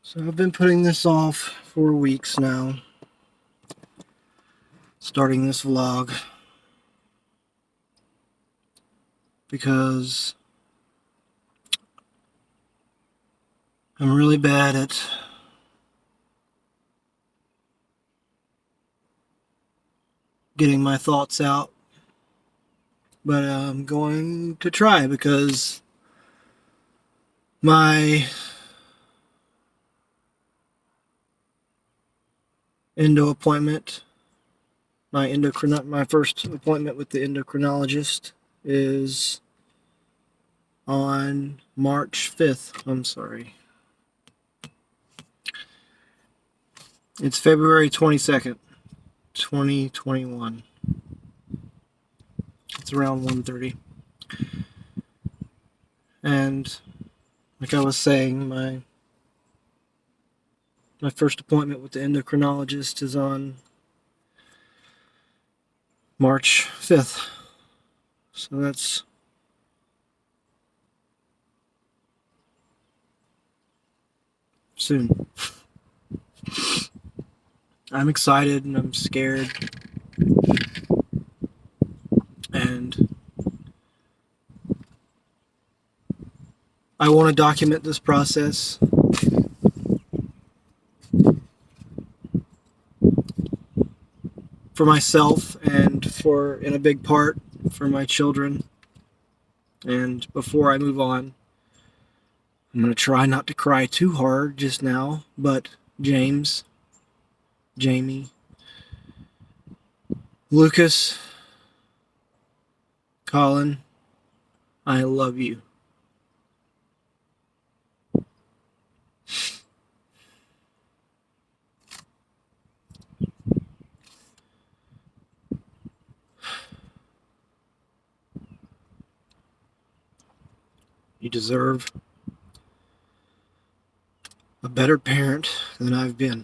So I've been putting this off for weeks now, starting this vlog, because I'm really bad at getting my thoughts out, but I'm going to try because my endo appointment, my first appointment with the endocrinologist is on March 5th. I'm sorry. It's February 22nd, 2021. It's around 1:30. And like I was saying, my first appointment with the endocrinologist is on March 5th. So that's soon. I'm excited and I'm scared. And I want to document this process for myself and in a big part, for my children. And before I move on, I'm going to try not to cry too hard just now, but James, Jamie, Lucas, Colin, I love you. You deserve a better parent than I've been.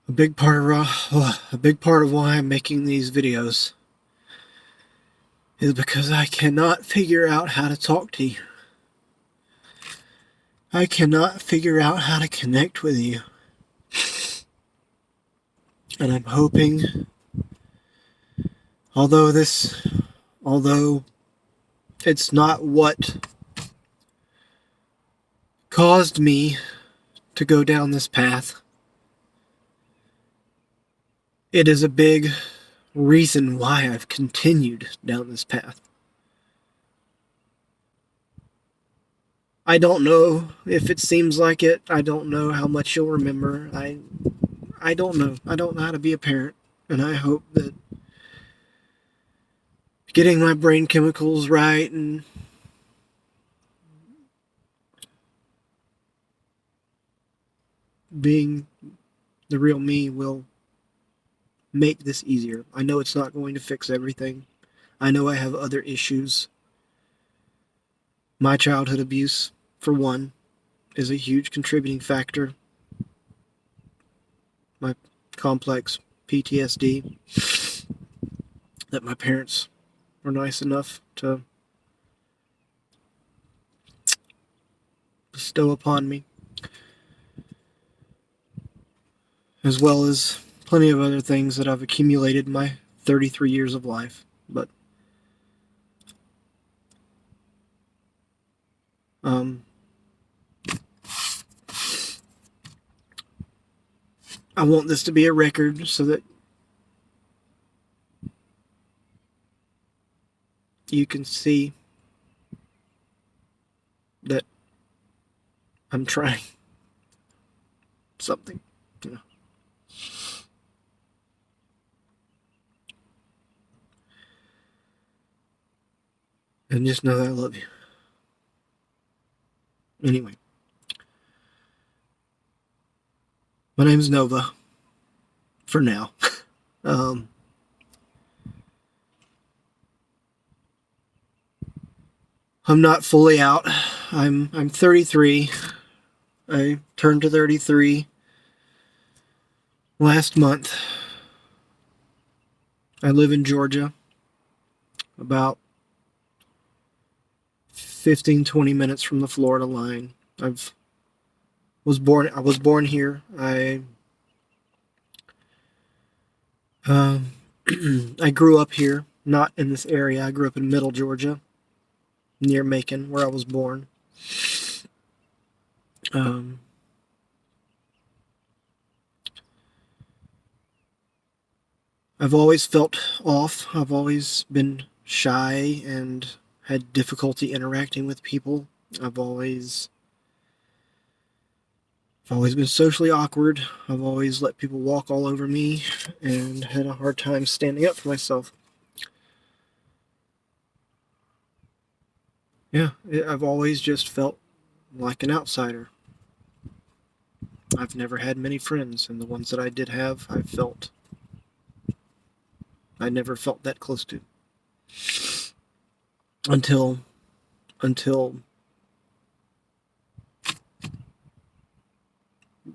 A big part of why I'm making these videos is because I cannot figure out how to talk to you. I cannot figure out how to connect with you. And I'm hoping, although it's not what caused me to go down this path, it is a big reason why I've continued down this path. I don't know if it seems like it. I don't know how much you'll remember. I don't know. I don't know how to be a parent. And I hope that getting my brain chemicals right and being the real me will make this easier. I know it's not going to fix everything. I know I have other issues. My childhood abuse, for one, is a huge contributing factor. My complex PTSD that my parents were nice enough to bestow upon me, as well as plenty of other things that I've accumulated in my 33 years of life. But I want this to be a record so that you can see that I'm trying something, you know. And just know that I love you. Anyway, my name's Nova, for now. I'm not fully out. I'm 33. I turned to 33 last month. I live in Georgia, about 15-20 minutes from the Florida line. I was born here. Um, I grew up here, not in this area. I grew up in Middle Georgia, near Macon, where I was born. Um, I've always felt off. I've always been shy and had difficulty interacting with people. I've always I've always been socially awkward. I've always let people walk all over me and had a hard time standing up for myself. Yeah, I've always just felt like an outsider. I've never had many friends, and the ones that I did have, I never felt that close to until until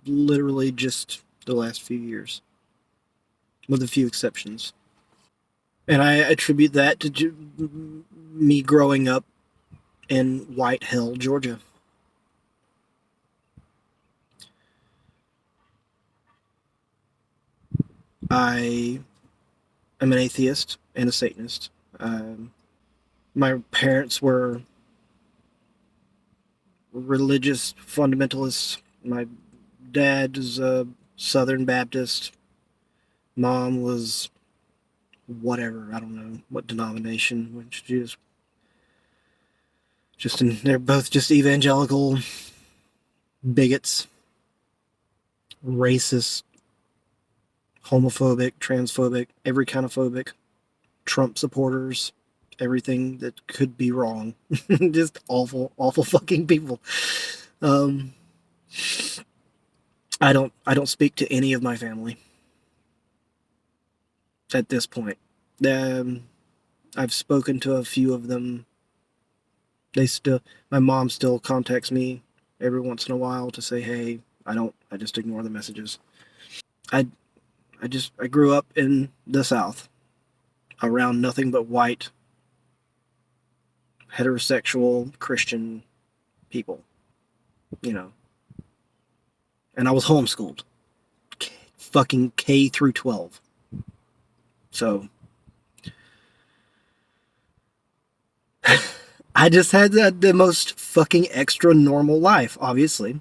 literally just the last few years, with a few exceptions. And I attribute that to me growing up in White Hill, Georgia. I am an atheist and a Satanist. My parents were religious fundamentalists. My dad is a Southern Baptist. Mom was whatever, I don't know what denomination, which they're both just evangelical bigots, racist, homophobic, transphobic, every kind of phobic, Trump supporters, everything that could be wrong. Just awful, awful fucking people. Um, I don't speak to any of my family at this point. Um, I've spoken to a few of them. They still, my mom still contacts me every once in a while to say, hey. I just ignore the messages. I I grew up in the South around nothing but white, heterosexual, Christian people, you know. And I was homeschooled, fucking K through 12. So I just had the most fucking extra normal life, obviously.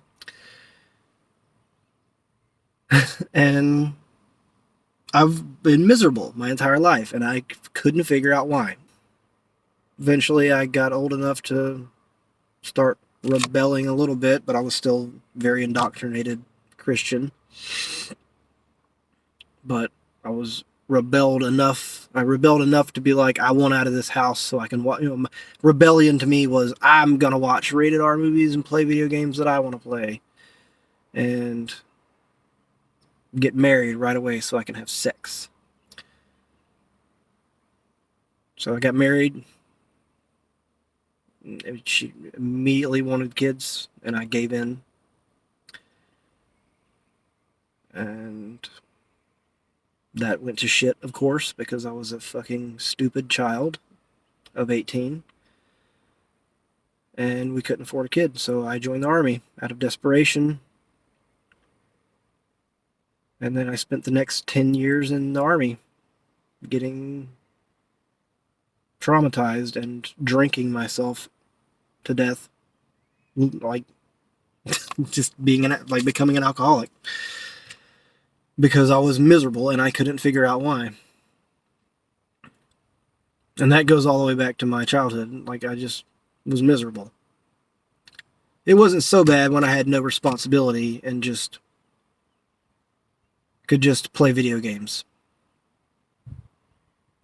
And I've been miserable my entire life, and I couldn't figure out why. Eventually, I got old enough to start rebelling a little bit, but I was still very indoctrinated Christian. But I was rebelled enough. I rebelled enough to be like, I want out of this house so I can watch. Rebellion to me was I'm gonna watch rated R movies and play video games that I want to play, and get married right away so I can have sex. So I got married. She immediately wanted kids, and I gave in. And that went to shit, of course, because I was a fucking stupid child of 18. And we couldn't afford a kid, so I joined the Army out of desperation. And then I spent the next 10 years in the Army getting traumatized and drinking myself to death. Like, just becoming an alcoholic. Because I was miserable and I couldn't figure out why. And that goes all the way back to my childhood. Like, I just was miserable. It wasn't so bad when I had no responsibility and just could just play video games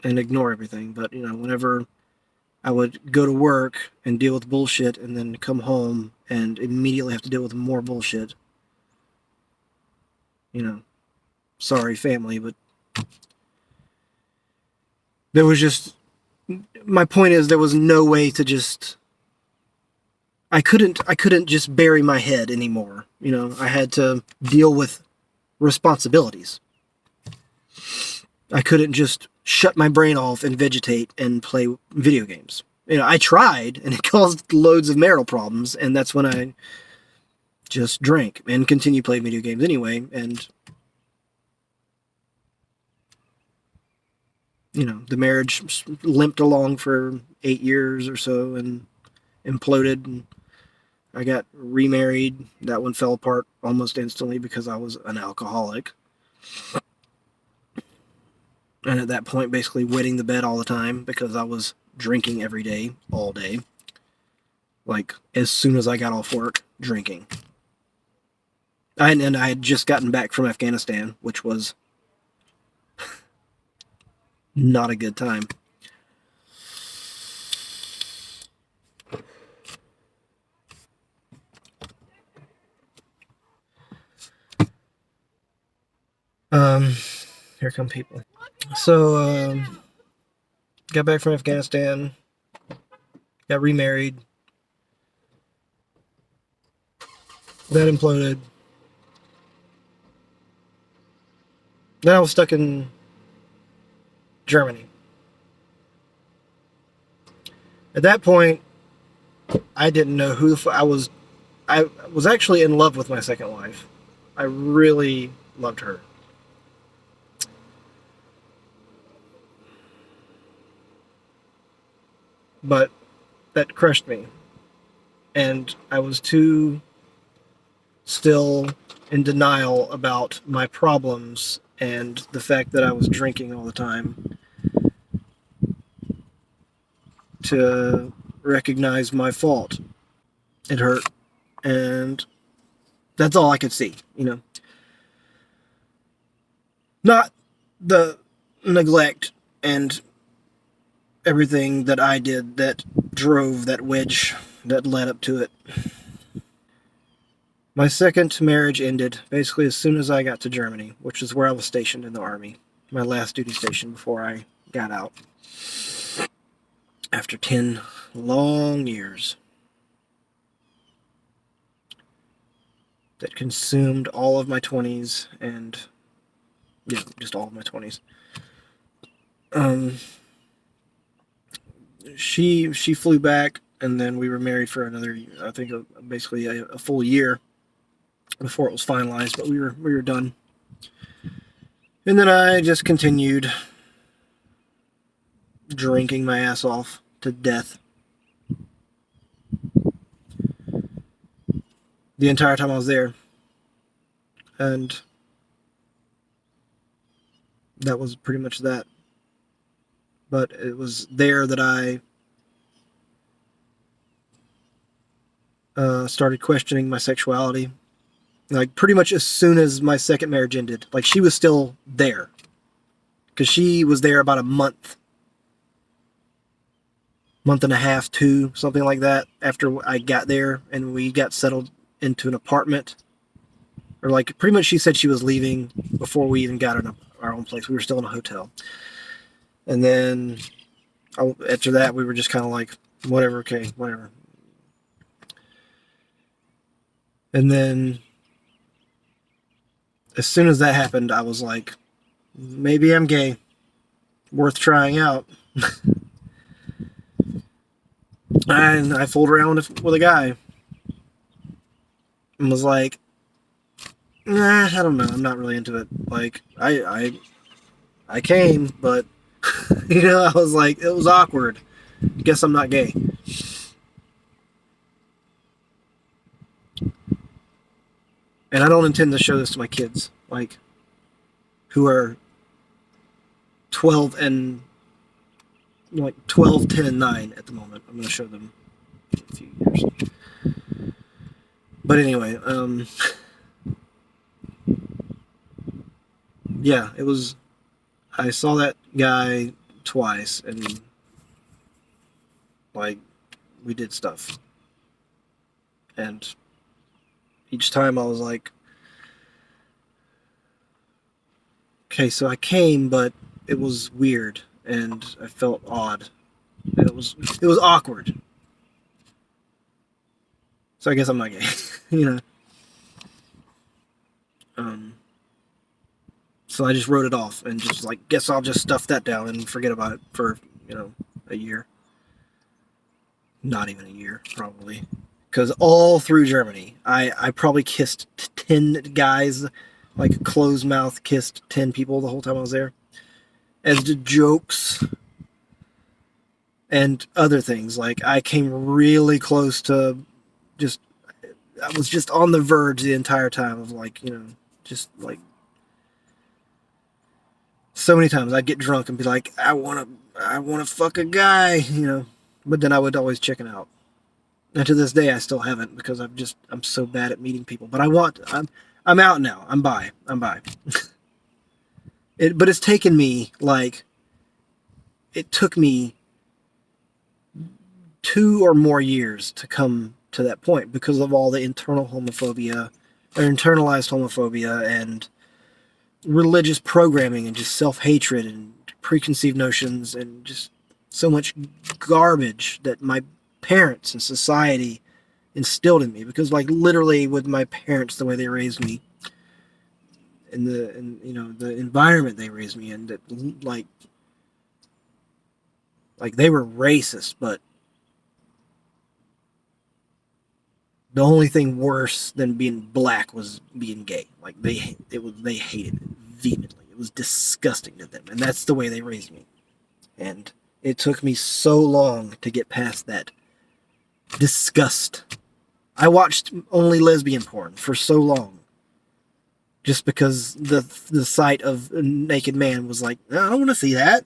and ignore everything. But, whenever I would go to work and deal with bullshit and then come home and immediately have to deal with more bullshit, you know, sorry, family, but there was just, my point is, there was no way to just I couldn't just bury my head anymore. You know, I had to deal with responsibilities. I couldn't just shut my brain off and vegetate and play video games. You know, I tried, and it caused loads of marital problems, and that's when I just drank and continued playing video games anyway. And you know, the marriage limped along for 8 years or so and imploded. And I got remarried. That one fell apart almost instantly because I was an alcoholic. And at that point, basically wetting the bed all the time because I was drinking every day, all day. Like, as soon as I got off work, drinking. And I had just gotten back from Afghanistan, which was not a good time. Here come people. So, got back from Afghanistan, got remarried, that imploded. Then I was stuck in Germany. At that point, I didn't know who I was. I was actually in love with my second wife. I really loved her. But that crushed me. And I was too still in denial about my problems and the fact that I was drinking all the time to recognize my fault. It hurt. And that's all I could see, you know. Not the neglect and everything that I did that drove that wedge that led up to it. My second marriage ended basically as soon as I got to Germany, which is where I was stationed in the Army, my last duty station before I got out. After 10 long years that consumed all of my 20s and, yeah, just all of my 20s. She flew back, and then we were married for another, I think, basically a full year before it was finalized. But we were done, and then I just continued drinking my ass off to death the entire time I was there, and that was pretty much that. But it was there that I started questioning my sexuality. Like, pretty much as soon as my second marriage ended. Like, she was still there. Because she was there about a month and a half, 2, something like that, after I got there and we got settled into an apartment. Or, like, pretty much she said she was leaving before we even got our own place. We were still in a hotel. And then after that, we were just kind of like, whatever, okay, whatever. And then as soon as that happened, I was like, maybe I'm gay. Worth trying out. And I fooled around with a guy. And was like, nah, I don't know. I'm not really into it. Like, I came, but, you know, I was like, it was awkward. Guess I'm not gay. And I don't intend to show this to my kids, like, who are 12 and, like, 12, 10, and 9 at the moment. I'm going to show them in a few years. But anyway, yeah, it was, I saw that guy twice, and, like, we did stuff. And each time I was like, okay, so I came, but it was weird, and I felt odd. And it was awkward. So I guess I'm not gay. You know. So I just wrote it off and just like, guess I'll just stuff that down and forget about it for, a year. Not even a year, probably. Because all through Germany, I probably kissed 10 guys, like closed mouth kissed 10 people the whole time I was there. As did jokes and other things. Like, I came really close to just, I was just on the verge the entire time of like, just like, so many times I'd get drunk and be like, I want to fuck a guy, but then I would always chicken out. And to this day, I still haven't because I'm so bad at meeting people. But I'm out now. I'm bi. But it's taken me it took me 2 or more years to come to that point because of all the internal homophobia or internalized homophobia and religious programming and just self-hatred and preconceived notions and just so much garbage that my parents and society instilled in me. Because like literally with my parents, the way they raised me and the environment they raised me in, that like they were racist, but the only thing worse than being black was being gay. Like they hated it vehemently. It was disgusting to them, and that's the way they raised me. And it took me so long to get past that disgust. I watched only lesbian porn for so long, just because the sight of a naked man was like, I don't want to see that.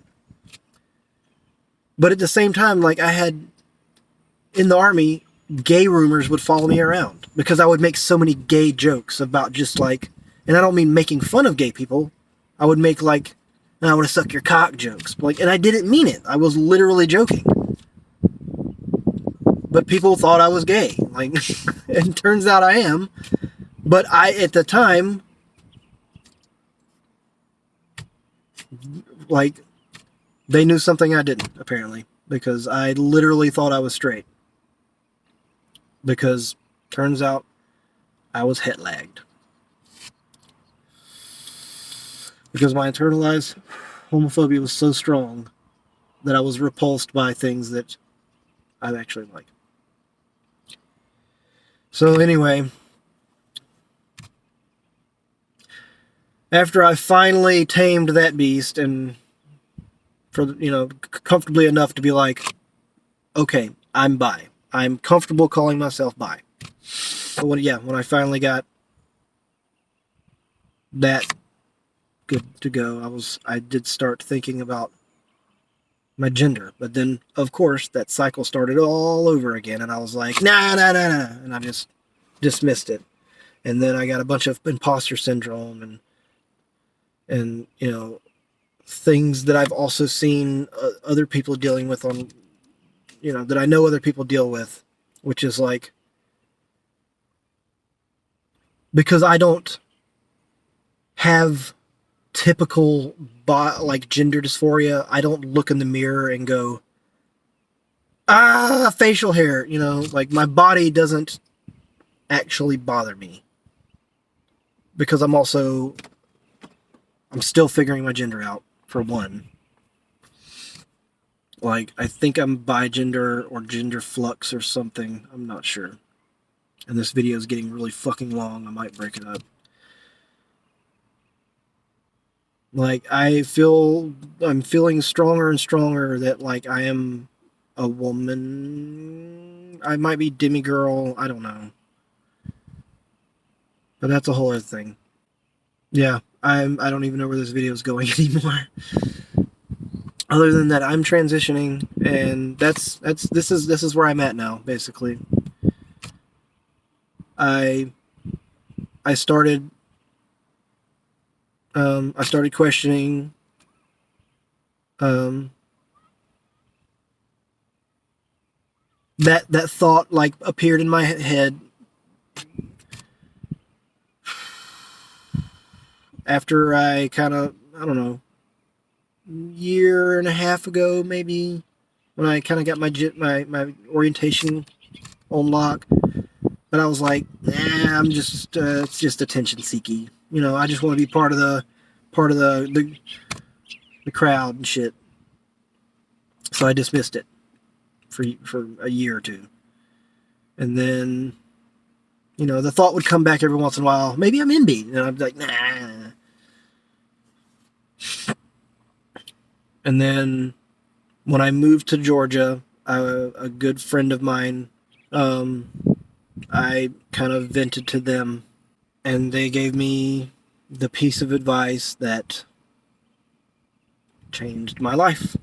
But at the same time, like I had in the army, gay rumors would follow me around because I would make so many gay jokes about just like, and I don't mean making fun of gay people. I would make like, I want to suck your cock jokes. Like, and I didn't mean it. I was literally joking. But people thought I was gay. Like, it turns out I am. But at the time, like, they knew something I didn't, apparently. Because I literally thought I was straight. Because turns out I was het lagged. Because my internalized homophobia was so strong that I was repulsed by things that I actually like. So anyway, after I finally tamed that beast and comfortably enough to be like, okay, I'm bi. I'm comfortable calling myself bi. But when I finally got that good to go, I did start thinking about my gender. But then, of course, that cycle started all over again, and I was like, nah, and I just dismissed it. And then I got a bunch of imposter syndrome and things that I've also seen other people dealing with on, that I know other people deal with, which is like, because I don't have typical gender dysphoria, I don't look in the mirror and go, facial hair, like my body doesn't actually bother me. Because I'm still figuring my gender out, for one. Like, I think I'm bigender or gender flux or something. I'm not sure. And this video is getting really fucking long. I might break it up. Like, I'm feeling stronger and stronger that, like, I am a woman. I might be demigirl. I don't know. But that's a whole other thing. Yeah, I don't even know where this video is going anymore. Other than that, I'm transitioning, and this is where I'm at now, basically. I started questioning that thought like appeared in my head after I kind of, I don't know, year and a half ago maybe, when I kind of got my orientation on lock. But I was like, nah, it's just attention seeking. I just want to be part of the crowd and shit. So I dismissed it for a year or two. And then, the thought would come back every once in a while, maybe I'm MB. And I'd be like, nah. And then when I moved to Georgia, a good friend of mine, I kind of vented to them, and they gave me the piece of advice that changed my life.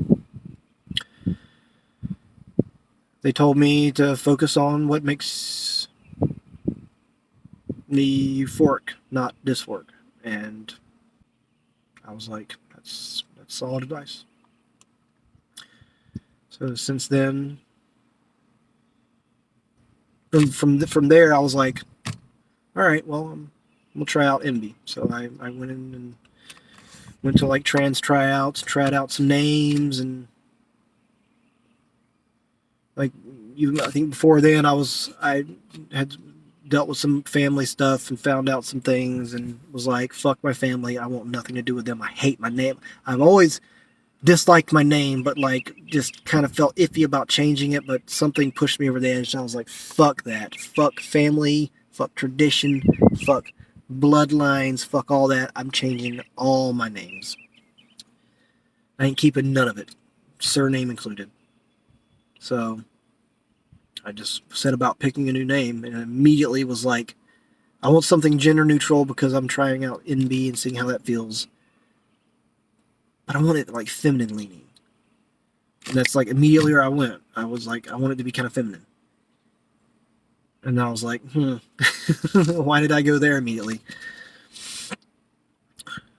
They told me to focus on what makes me euphoric, not dysphoric. And I was like, that's solid advice. So since then, from there, I was like, all right, well, we'll try out MB. So I went in and went to like trans tryouts, tried out some names, and like I think before then I had dealt with some family stuff and found out some things and was like, fuck my family, I want nothing to do with them. I hate my name. I've always disliked my name, but like just kind of felt iffy about changing it, but something pushed me over the edge and I was like, fuck that. Fuck family, fuck tradition, fuck bloodlines, fuck all that. I'm changing all my names. I ain't keeping none of it, surname included. So I just set about picking a new name and immediately was like, I want something gender neutral because I'm trying out NB and seeing how that feels. But I want it like feminine leaning. And that's like immediately where I went. I was like, I want it to be kind of feminine. And I was like, why did I go there immediately?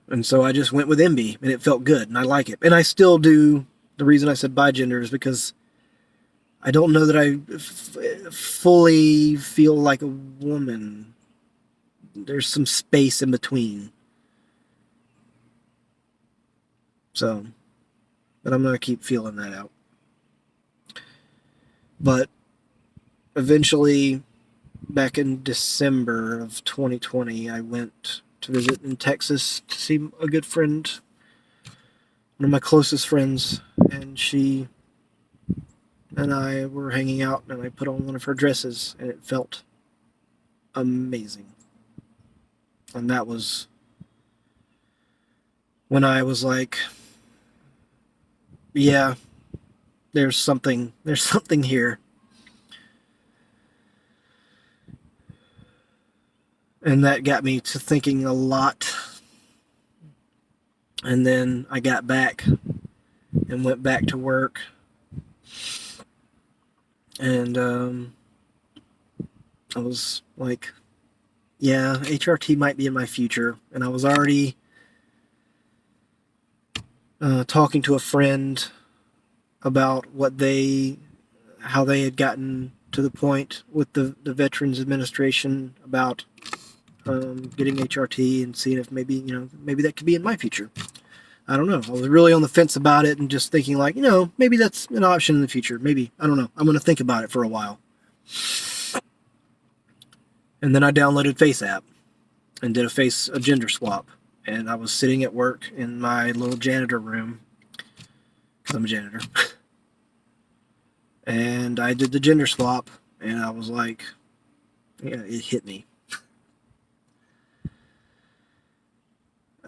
And so I just went with MB and it felt good and I like it. And I still do. The reason I said bigender is because I don't know that I fully feel like a woman. There's some space in between. So, but I'm going to keep feeling that out. But eventually, back in December of 2020, I went to visit in Texas to see a good friend, one of my closest friends, and she and I were hanging out, and I put on one of her dresses, and it felt amazing. And that was when I was like, yeah, there's something here. And that got me to thinking a lot. And then I got back and went back to work. And I was like, yeah, HRT might be in my future. And I was already talking to a friend about how they had gotten to the point with the Veterans Administration about getting HRT and seeing if maybe that could be in my future. I don't know. I was really on the fence about it and just thinking like, maybe that's an option in the future. Maybe. I don't know. I'm going to think about it for a while. And then I downloaded Face app and did a gender swap. And I was sitting at work in my little janitor room, because I'm a janitor. And I did the gender swap, and I was like, yeah, it hit me.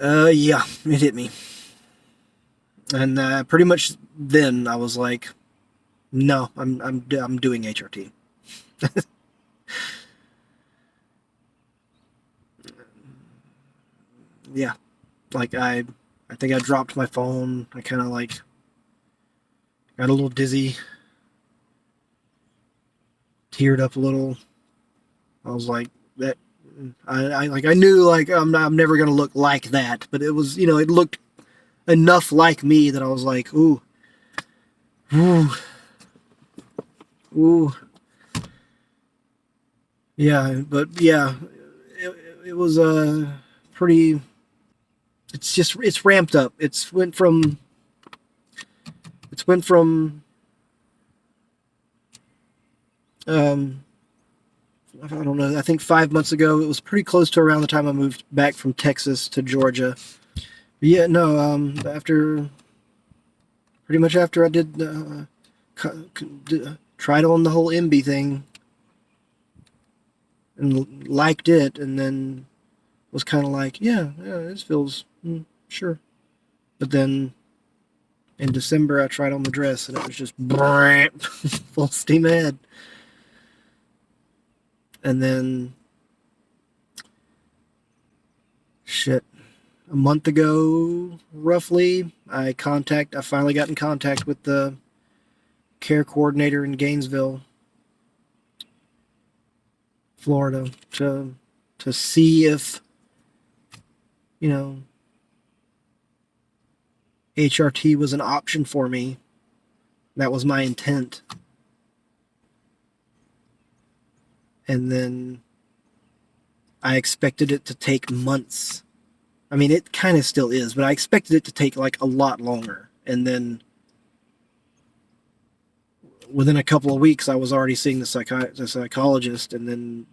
Yeah, it hit me. And pretty much then I was like, no, I'm doing HRT. Yeah, like I think I dropped my phone. I kind of like got a little dizzy, teared up a little. I was like that. I knew like I'm never gonna look like that, but it was it looked enough like me that I was like, ooh, ooh, ooh, yeah. But yeah, it was pretty. It's ramped up. It's went from um I don't know, I think 5 months ago. It was pretty close to around the time I moved back from Texas to Georgia. But yeah, no, after pretty much after I did tried on the whole MB thing and liked it, and then was kind of like, yeah, this feels sure. But then in December, I tried on the dress, and it was just full steam ahead. And then, shit, a month ago, roughly, I finally got in contact with the care coordinator in Gainesville, Florida, to see if, you know, HRT was an option for me. That was my intent. And then I expected it to take months. I mean, it kind of still is, but I expected it to take like a lot longer. And then within a couple of weeks, I was already seeing the psychologist, and then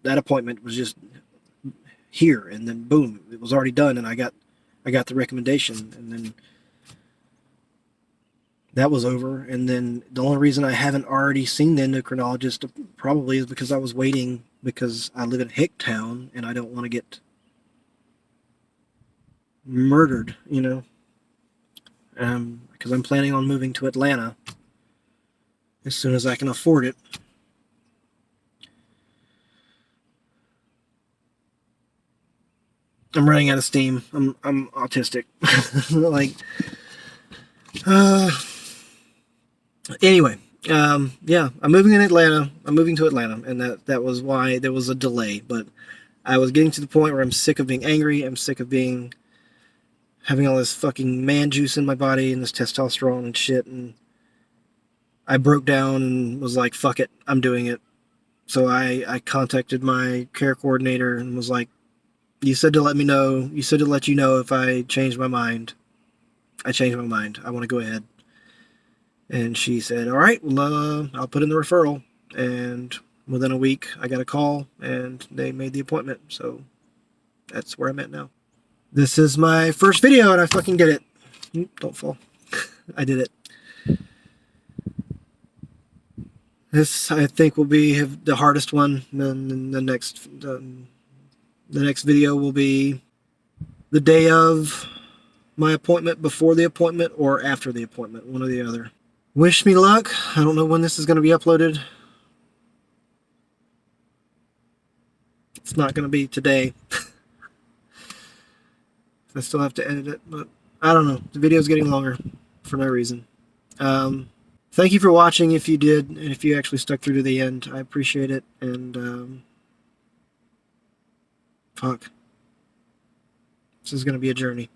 that appointment was just here, and then boom, it was already done, and I got the recommendation, and then that was over. And then the only reason I haven't already seen the endocrinologist probably is because I was waiting, because I live in Hicktown and I don't want to get murdered, because I'm planning on moving to Atlanta as soon as I can afford it. I'm running out of steam. I'm autistic. Like, anyway, yeah, I'm moving to Atlanta, and that was why there was a delay. But I was getting to the point where I'm sick of being angry. I'm sick of having all this fucking man juice in my body and this testosterone and shit. And I broke down and was like, fuck it, I'm doing it. So I contacted my care coordinator and was like, you said to let me know. You said to let you know if I changed my mind. I changed my mind. I want to go ahead. And she said, all right, well, I'll put in the referral. And within a week, I got a call, and they made the appointment. So that's where I'm at now. This is my first video, and I fucking did it. Don't fall. I did it. This, I think, will be the hardest one. Then the next video will be the day of my appointment, before the appointment, or after the appointment, one or the other. Wish me luck. I don't know when this is going to be uploaded. It's not going to be today. I still have to edit it, but I don't know. The video's getting longer for no reason. Thank you for watching, if you did, and if you actually stuck through to the end. I appreciate it, and fuck. This is going to be a journey.